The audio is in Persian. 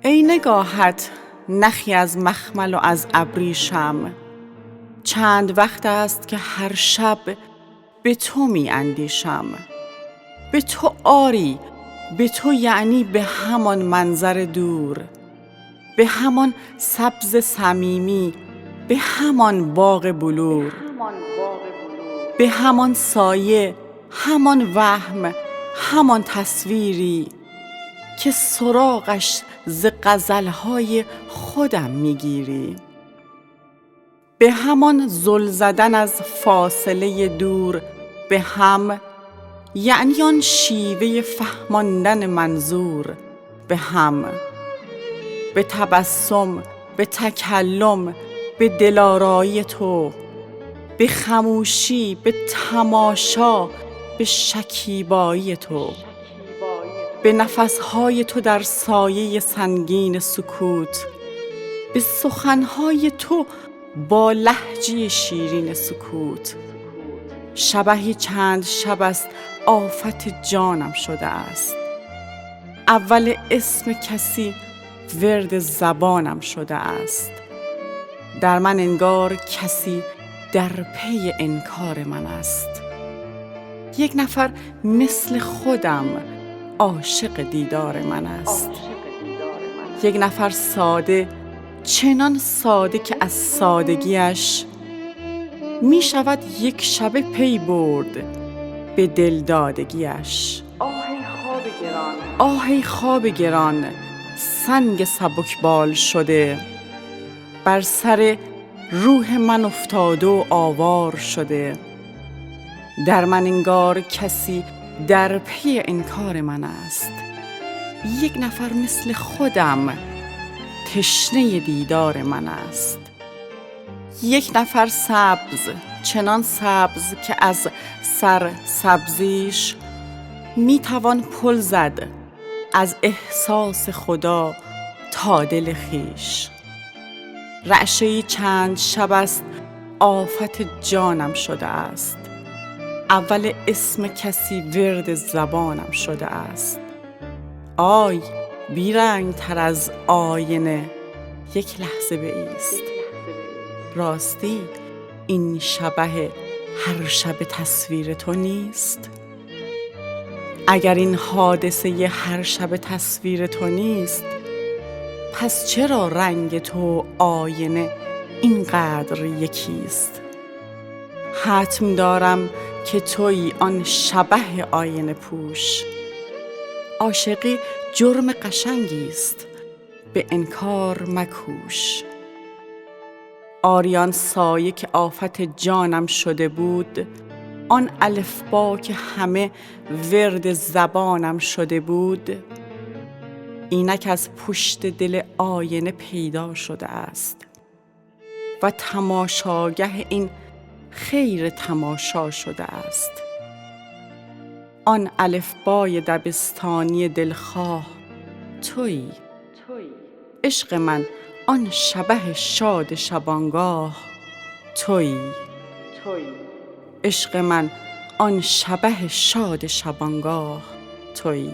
ای نگاهت نخی از مخمل و از ابریشم، چند وقت است که هر شب به تو می اندیشم. به تو آری، به تو یعنی به همان منظر دور، به همان سبز صمیمی، به همان باغ بلور، به همان سایه، همان وهم، همان تصویری که سراغش ز غزلهای خودم میگیری. به همان زل زدن از فاصله دور به هم، یعنی آن شیوه فهماندن منظور به هم. به تبسم، به تکلم، به دلارایی تو، به خموشی، به تماشا، به شکیبایی تو، به نفسهای تو در سایه سنگین سکوت، به سخنهای تو با لهجه شیرین سکوت. شبحی چند شب است آفت جانم شده است، اول اسم کسی ورد زبانم شده است. در من انگار کسی در پی انکار من است. یک نفر مثل خودم عاشق دیدار من است. یک نفر ساده، چنان ساده که از سادگیش می شود یک شبه پی برد به دلدادگیش. آهی خواب گران، سنگ سبکبال شده، بر سر روح من افتاده و آوار شده. در من انگار کسی در پی انکار من است. یک نفر مثل خودم تشنه دیدار من است. یک نفر سبز، چنان سبز که از سر سبزیش می توان پل زد از احساس خدا تا دل خویش. رعشه‌ای چند شب است آفت جانم شده است، اول اسم کسی ورد زبانم شده است. آی بیرنگ تر از آینه، یک لحظه بایست. راستی این شبح هر شب تصویر تو نیست؟ اگر این حادثه هر شب تصویر تو نیست، پس چرا رنگ تو آینه اینقدر یکیست؟ حتم دارم که تویی آن شبح آینه پوش. عاشقی جرم قشنگی است، به انکار مکوش. آریان سایه که آفت جانم شده بود، آن الفبا که همه ورد زبانم شده بود، اینک از پشت دل آینه پیدا شده است و تماشاگه این خیر تماشا شده است. آن الفبای دبستانی دلخواه تویی. عشق من آن شبح شاد شبانگاه تویی. عشق من آن شبح شاد شبانگاه تویی.